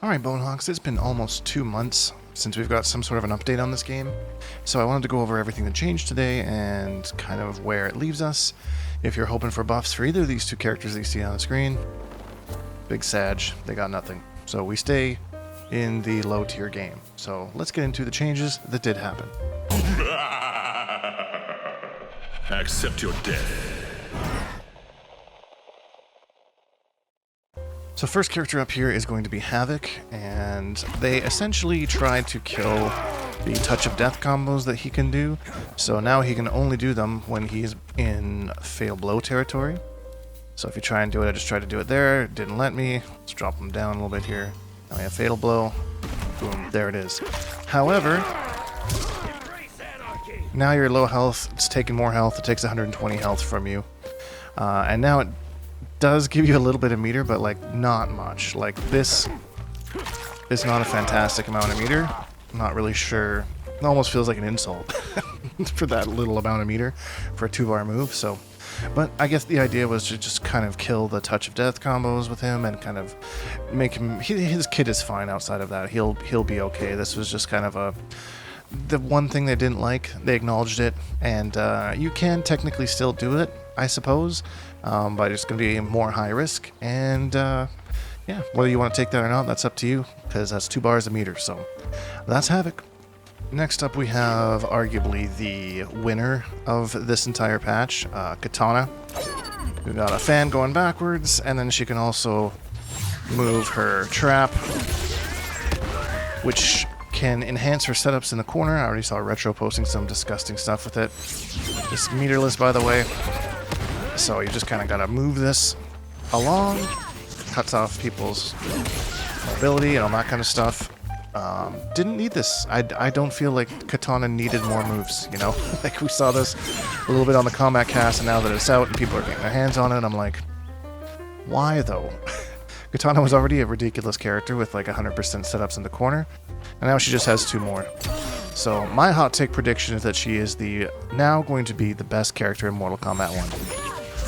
Alright, Bonehawks, it's been almost 2 months since we've got some sort of an update on this game, so I wanted to go over everything that changed today and kind of where it leaves us. If you're hoping for buffs for either of these two characters that you see on the screen, big Sag, they got nothing. So we stay in the low tier game. So let's get into the changes that did happen. Accept your death. So first character up here is going to be Havok, and they essentially tried to kill the touch of death combos that he can do. So now he can only do them when he's in fail blow territory. So if you try and do it, I just tried to do it there, it didn't let me. Let's drop him down a little bit here. Now we have fatal blow. Boom, there it is. However, now you're low health, it's taking more health, it takes 120 health from you. And now it does give you a little bit of meter, but like not much. Like this is not a fantastic amount of meter. I'm not really sure. It almost feels like an insult for that little amount of meter for a 2-bar move. So, but I guess the idea was to just kind of kill the touch of death combos with him and kind of make him. His kit is fine outside of that. He'll be okay. This was just kind of the one thing they didn't like. They acknowledged it, and you can technically still do it, I suppose, but it's going to be more high risk. And yeah, whether you want to take that or not, that's up to you, because that's 2 bars a meter. So that's Havok. Next up, we have arguably the winner of this entire patch, Katana. We've got a fan going backwards, and then she can also move her trap, which can enhance her setups in the corner. I already saw Retro posting some disgusting stuff with it. Just meterless, by the way. So you just kind of got to move this along. Cuts off people's mobility and all that kind of stuff. Didn't need this. I don't feel like Katana needed more moves, you know? Like, we saw this a little bit on the Kombat cast, and now that it's out and people are getting their hands on it, I'm like, why though? Katana was already a ridiculous character with like 100% setups in the corner, and now she just has 2 more. So my hot take prediction is that she is now going to be the best character in Mortal Kombat 1.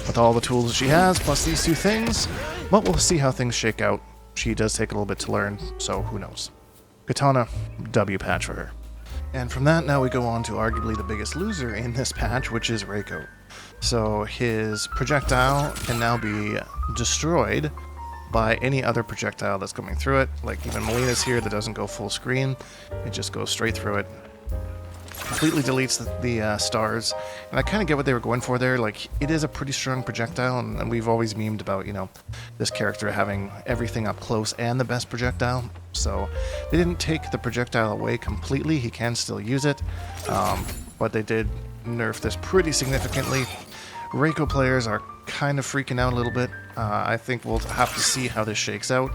With all the tools she has, plus these 2 things, but we'll see how things shake out. She does take a little bit to learn, so who knows. Katana, W patch for her. And from that, now we go on to arguably the biggest loser in this patch, which is Reiko. So his projectile can now be destroyed by any other projectile that's coming through it. Like even Melina's here that doesn't go full screen. It just goes straight through it. Completely deletes the stars. And I kind of get what they were going for there. Like, it is a pretty strong projectile, and we've always memed about, you know, this character having everything up close and the best projectile. So they didn't take the projectile away completely. He can still use it. But they did nerf this pretty significantly. Reiko players are kind of freaking out a little bit. I think we'll have to see how this shakes out.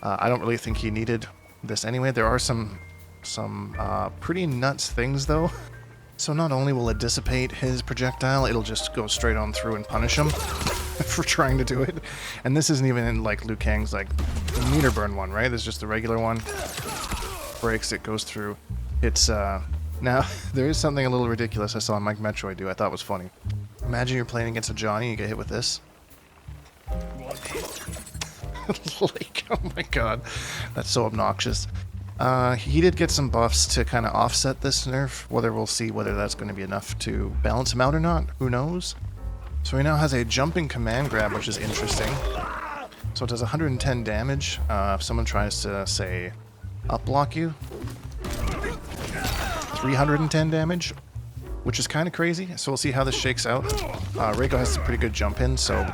I don't really think he needed this anyway. There are some pretty nuts things though. So not only will it dissipate his projectile, it'll just go straight on through and punish him for trying to do it. And this isn't even in like Liu Kang's like meter burn one, right? There's just the regular one. Breaks, it goes through. It's now there is something a little ridiculous I saw Mike Metroid do I thought was funny. Imagine you're playing against a Johnny, you get hit with this. Like, oh my god, that's so obnoxious. He did get some buffs to kind of offset this nerf. We'll see whether that's going to be enough to balance him out or not. Who knows? So he now has a jumping command grab, which is interesting. So it does 110 damage. If someone tries to, say, up block you. 310 damage, which is kind of crazy. So we'll see how this shakes out. Reiko has a pretty good jump in, so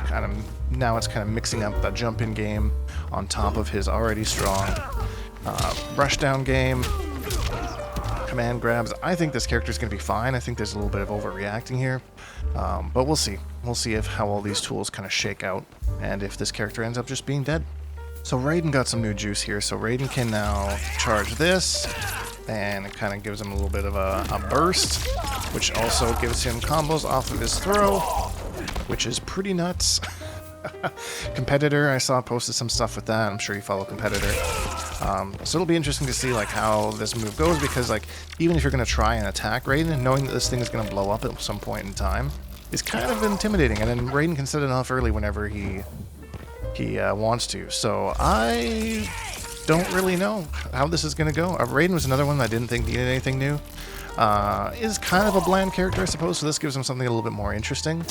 now it's kind of mixing up that jump in game on top of his already strong rush down game, command grabs. I think this character is going to be fine. I think there's a little bit of overreacting here, but we'll see. We'll see how all these tools kind of shake out, and if this character ends up just being dead. So Raiden got some new juice here. So Raiden can now charge this, and it kind of gives him a little bit of a burst, which also gives him combos off of his throw, which is pretty nuts. Competitor, I saw posted some stuff with that. I'm sure you follow Competitor. So it'll be interesting to see like how this move goes, because like even if you're going to try and attack Raiden, knowing that this thing is going to blow up at some point in time is kind of intimidating. And then Raiden can set it off early whenever he wants to. So I don't really know how this is going to go. Raiden was another one that I didn't think needed anything new. Is kind of a bland character, I suppose, so this gives him something a little bit more interesting.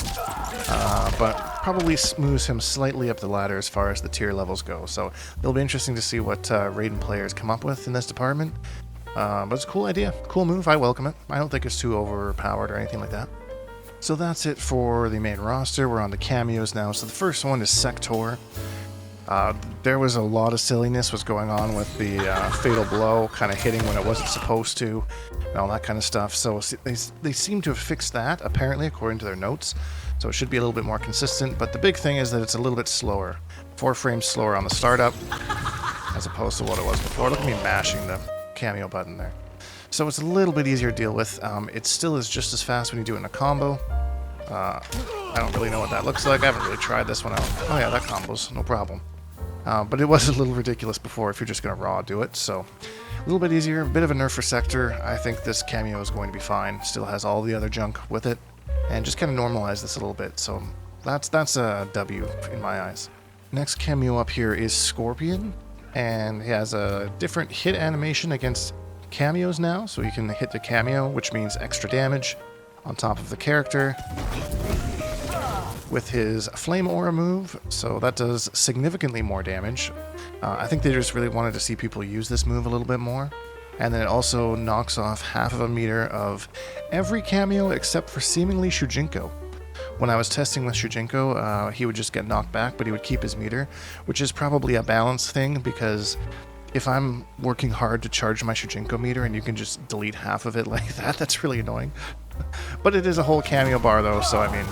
But probably moves him slightly up the ladder as far as the tier levels go. So it'll be interesting to see what Raiden players come up with in this department. But it's a cool idea, cool move, I welcome it. I don't think it's too overpowered or anything like that. So that's it for the main roster. We're on to cameos now. So the first one is Sector. There was a lot of silliness was going on with the fatal blow kind of hitting when it wasn't supposed to, and all that kind of stuff. So they seem to have fixed that, apparently, according to their notes. So it should be a little bit more consistent. But the big thing is that it's a little bit slower. 4 frames slower on the startup, as opposed to what it was before. Look at me mashing the cameo button there. So it's a little bit easier to deal with. It still is just as fast when you do it in a combo. I don't really know what that looks like. I haven't really tried this one out. Oh yeah, that combos, no problem. But it was a little ridiculous before if you're just going to raw do it. So a little bit easier, a bit of a nerf for Sector. I think this cameo is going to be fine. Still has all the other junk with it. And just kind of normalize this a little bit. So that's a W in my eyes. Next cameo up here is Scorpion. And he has a different hit animation against cameos now. So you can hit the cameo, which means extra damage on top of the character with his Flame Aura move, so that does significantly more damage. I think they just really wanted to see people use this move a little bit more. And then it also knocks off half of a meter of every cameo except for seemingly Shujinko. When I was testing with Shujinko, he would just get knocked back, but he would keep his meter, which is probably a balance thing, because if I'm working hard to charge my Shujinko meter and you can just delete half of it like that, that's really annoying. But it is a whole cameo bar though, so I mean,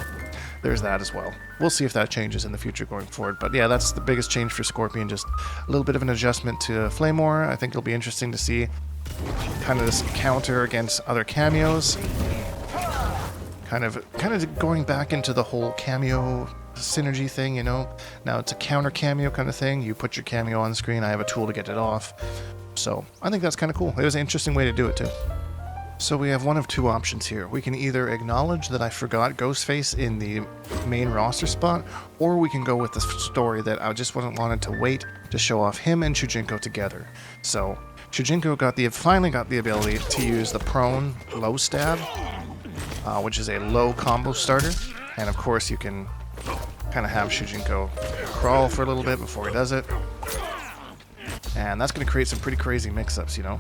there's that as well. We'll see if that changes in the future going forward. But yeah, that's the biggest change for Scorpion, just a little bit of an adjustment to Flame Aura. I think it'll be interesting to see kind of this counter against other cameos. Kind of going back into the whole cameo synergy thing, you know. Now it's a counter cameo kind of thing. You put your cameo on screen, I have a tool to get it off. So I think that's kind of cool. It was an interesting way to do it too. So we have one of two options here. We can either acknowledge that I forgot Ghostface in the main roster spot, or we can go with the story that I just wanted to wait to show off him and Shujinko together. So Shujinko finally got the ability to use the prone low stab, which is a low combo starter. And of course you can kind of have Shujinko crawl for a little bit before he does it. And that's going to create some pretty crazy mix-ups, you know?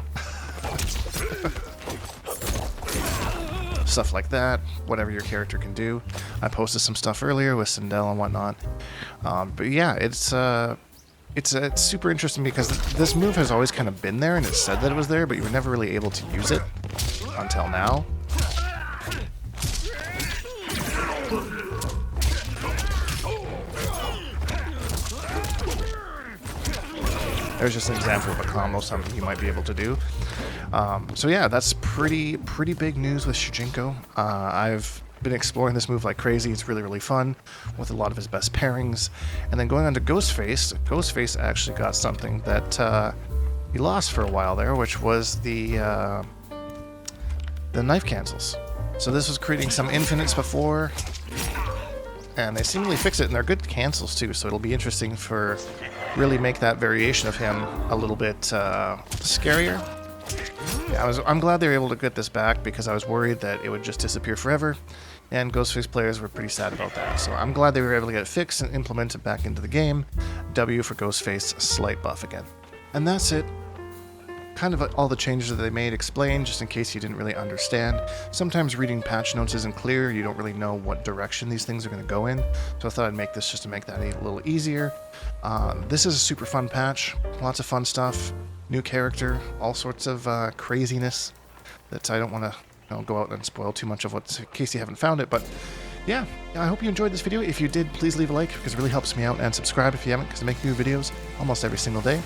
Stuff like that, whatever your character can do. I posted some stuff earlier with Sindel and whatnot. But yeah, it's super interesting because this move has always kind of been there, and it said that it was there, but you were never really able to use it until now. There's just an example of a combo, something you might be able to do. So yeah, that's pretty big news with Shujinko. I've been exploring this move like crazy. It's really, really fun with a lot of his best pairings. And then going on to Ghostface, Ghostface actually got something that he lost for a while there, which was the knife cancels. So this was creating some infinites before, and they seemingly fixed it, and they're good cancels too, so it'll be interesting for really make that variation of him a little bit scarier. Yeah, I'm glad they were able to get this back, because I was worried that it would just disappear forever, and Ghostface players were pretty sad about that. So I'm glad they were able to get it fixed and implement it back into the game. W for Ghostface, slight buff again. And that's it. Kind of all the changes that they made explained, just in case you didn't really understand. Sometimes reading patch notes isn't clear, you don't really know what direction these things are going to go in, so I thought I'd make this just to make that a little easier. This is a super fun patch, lots of fun stuff, new character, all sorts of craziness that I don't want to go out and spoil too much of in case you haven't found it, but yeah, I hope you enjoyed this video. If you did, please leave a like, because it really helps me out, and subscribe if you haven't, because I make new videos almost every single day.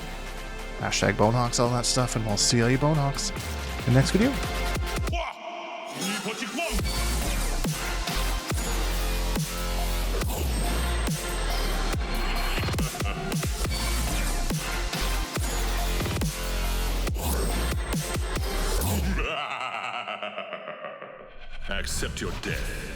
Hashtag Bonehawks, all that stuff, and we'll see all you Bonehawks in the next video. Accept your death.